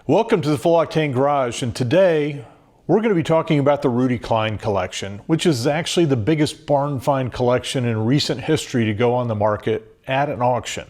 Welcome to the Full Octane Garage, and today we're going to be talking about the Rudy Klein collection, which is actually the biggest barn find collection in recent history to go on the market at an auction.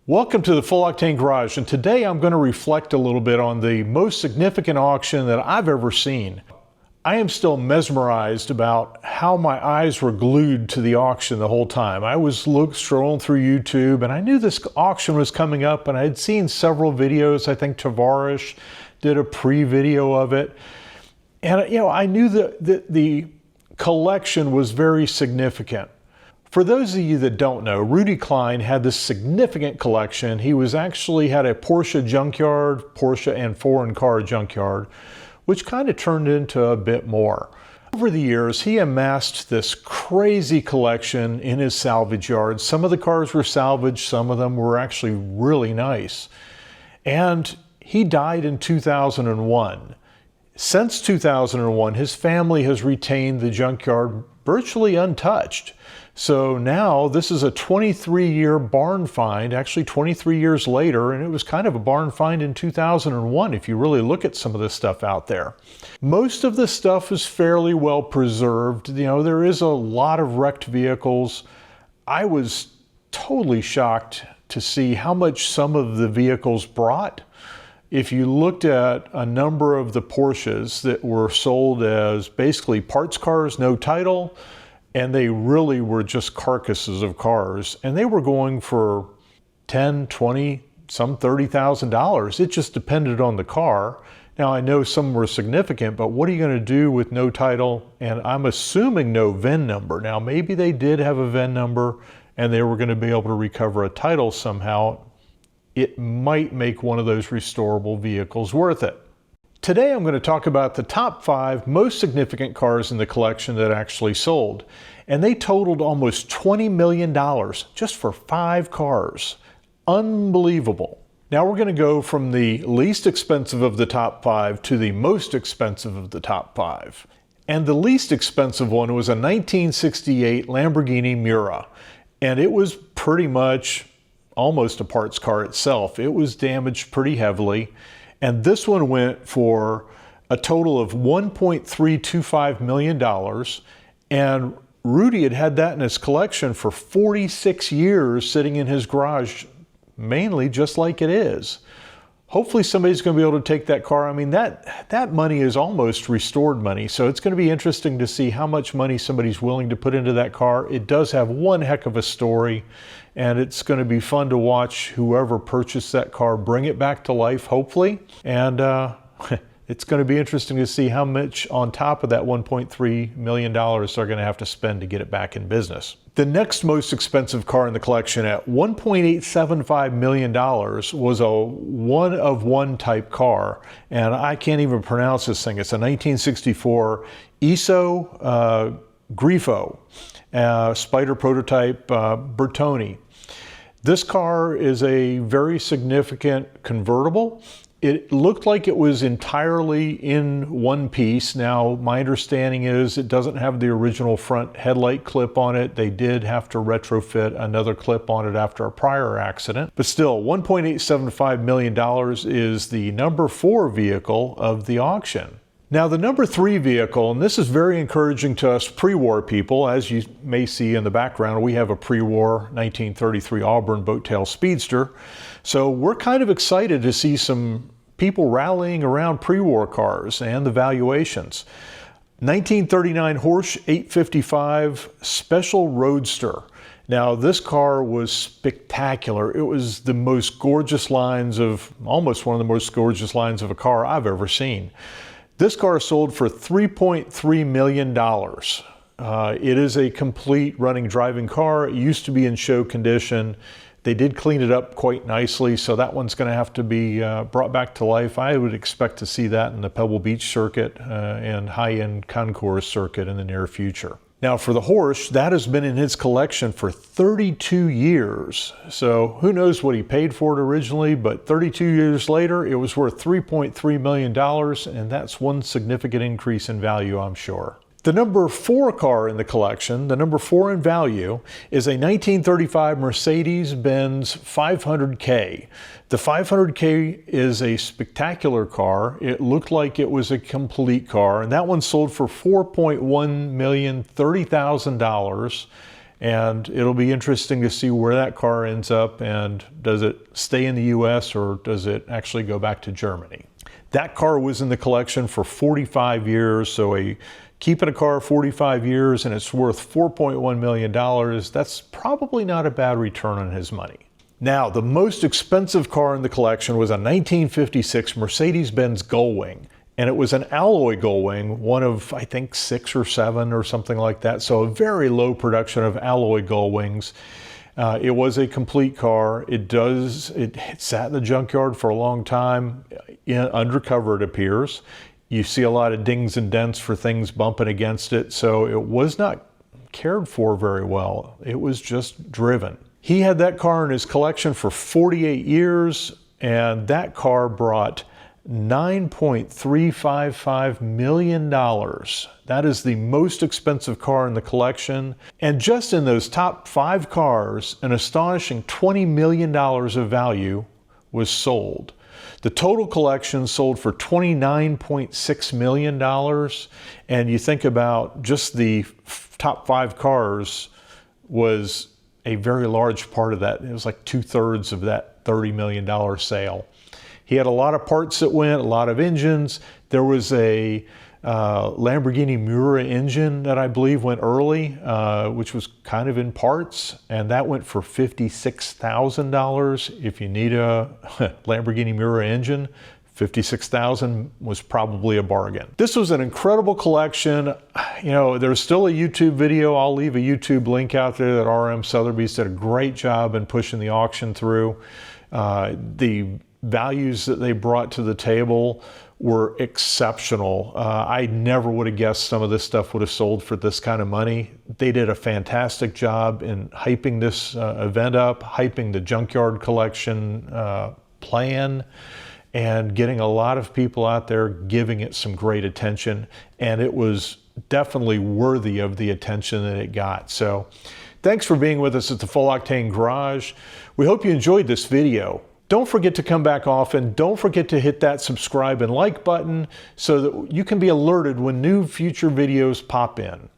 Welcome to the Full Octane Garage, and today I'm going to reflect a little bit on the most significant auction that I've ever seen. I am still mesmerized about how my eyes were glued to the auction the whole time. I was scrolling through YouTube, and I knew this auction was coming up, and I had seen several videos. I think Tavarish did a pre-video of it. And I knew that the collection was very significant. For those of you that don't know, Rudy Klein had this significant collection. He actually had a Porsche junkyard, Porsche and foreign car junkyard, which kind of turned into a bit more. Over the years, he amassed this crazy collection in his salvage yard. Some of the cars were salvaged, some of them were actually really nice. And he died in 2001. Since 2001, his family has retained the junkyard virtually untouched. So now this is a 23-year barn find, actually 23 years later, and it was kind of a barn find in 2001 if you really look at some of this stuff out there. Most of the stuff is fairly well preserved. There is a lot of wrecked vehicles. I was totally shocked to see how much some of the vehicles brought. If you looked at a number of the Porsches that were sold as basically parts cars, no title, and they really were just carcasses of cars, and they were going for $10, $20, some $30,000. It just depended on the car. Now, I know some were significant, but what are you going to do with no title? And I'm assuming no VIN number. Now, maybe they did have a VIN number and they were going to be able to recover a title somehow. It might make one of those restorable vehicles worth it. Today I'm going to talk about the top 5 most significant cars in the collection that actually sold. And they totaled almost $20 million just for 5 cars. Unbelievable. Now we're going to go from the least expensive of the top 5 to the most expensive of the top 5. And the least expensive one was a 1968 Lamborghini Miura. And it was pretty much almost a parts car itself. It was damaged pretty heavily. And this one went for a total of $1.325 million. And Rudy had that in his collection for 46 years sitting in his garage, mainly just like it is. Hopefully somebody's going to be able to take that car. I mean, that money is almost restored money. So it's going to be interesting to see how much money somebody's willing to put into that car. It does have one heck of a story, and it's going to be fun to watch whoever purchased that car bring it back to life, hopefully. And it's going to be interesting to see how much on top of that $1.3 million they're going to have to spend to get it back in business. The next most expensive car in the collection at $1.875 million was a one-of-one type car. And I can't even pronounce this thing. It's a 1964 Iso Grifo, Spider prototype Bertoni. This car is a very significant convertible. It looked like it was entirely in one piece. Now, my understanding is it doesn't have the original front headlight clip on it. They did have to retrofit another clip on it after a prior accident. But still, $1.875 million is the number 4 vehicle of the auction. Now, the number 3 vehicle, and this is very encouraging to us pre-war people, as you may see in the background, we have a pre-war 1933 Auburn Boattail Speedster. So we're kind of excited to see some people rallying around pre-war cars and the valuations. 1939 Porsche 855 Special Roadster. Now, this car was spectacular. It was the most gorgeous lines of, almost one of the most gorgeous lines of a car I've ever seen. This car sold for $3.3 million. It is a complete running driving car. It used to be in show condition. They did clean it up quite nicely, so that one's going to have to be brought back to life. I would expect to see that in the Pebble Beach circuit and high-end concours circuit in the near future. Now for the horse, that has been in his collection for 32 years. So who knows what he paid for it originally, but 32 years later, it was worth $3.3 million, and that's one significant increase in value, I'm sure. The number 4 car in the collection, the number 4 in value, is a 1935 Mercedes-Benz 500K. The 500K is a spectacular car. It looked like it was a complete car, and that one sold for $4,130,000. And it'll be interesting to see where that car ends up, and does it stay in the US or does it actually go back to Germany? That car was in the collection for 45 years, so keeping a car 45 years and it's worth $4.1 million, that's probably not a bad return on his money. Now, the most expensive car in the collection was a 1956 Mercedes-Benz Gullwing. And it was an alloy Gullwing, one of, I think, 6 or 7 or something like that. So a very low production of alloy Gullwings. It was a complete car. It sat in the junkyard for a long time. Undercover, it appears. You see a lot of dings and dents for things bumping against it. So it was not cared for very well. It was just driven. He had that car in his collection for 48 years, and that car brought $9.355 million. That is the most expensive car in the collection. And just in those top 5 cars, an astonishing $20 million of value was sold. The total collection sold for $29.6 million. And you think about just the top 5 cars was a very large part of that. It was like 2/3 of that $30 million sale. He had a lot of parts that went, a lot of engines. There was a Lamborghini Miura engine that I believe went early, which was kind of in parts, and that went for $56,000. If you need a Lamborghini Miura engine, $56,000 was probably a bargain. This was an incredible collection. You know, there's still a YouTube video. I'll leave a YouTube link out there that RM Sotheby's did a great job in pushing the auction through. The values that they brought to the table were exceptional. I never would have guessed some of this stuff would have sold for this kind of money. They did a fantastic job in hyping this event up, hyping the junkyard collection plan, and getting a lot of people out there giving it some great attention. And it was definitely worthy of the attention that it got. So thanks for being with us at the Full Octane Garage. We hope you enjoyed this video. Don't forget to come back often. Don't forget to hit that subscribe and like button so that you can be alerted when new future videos pop in.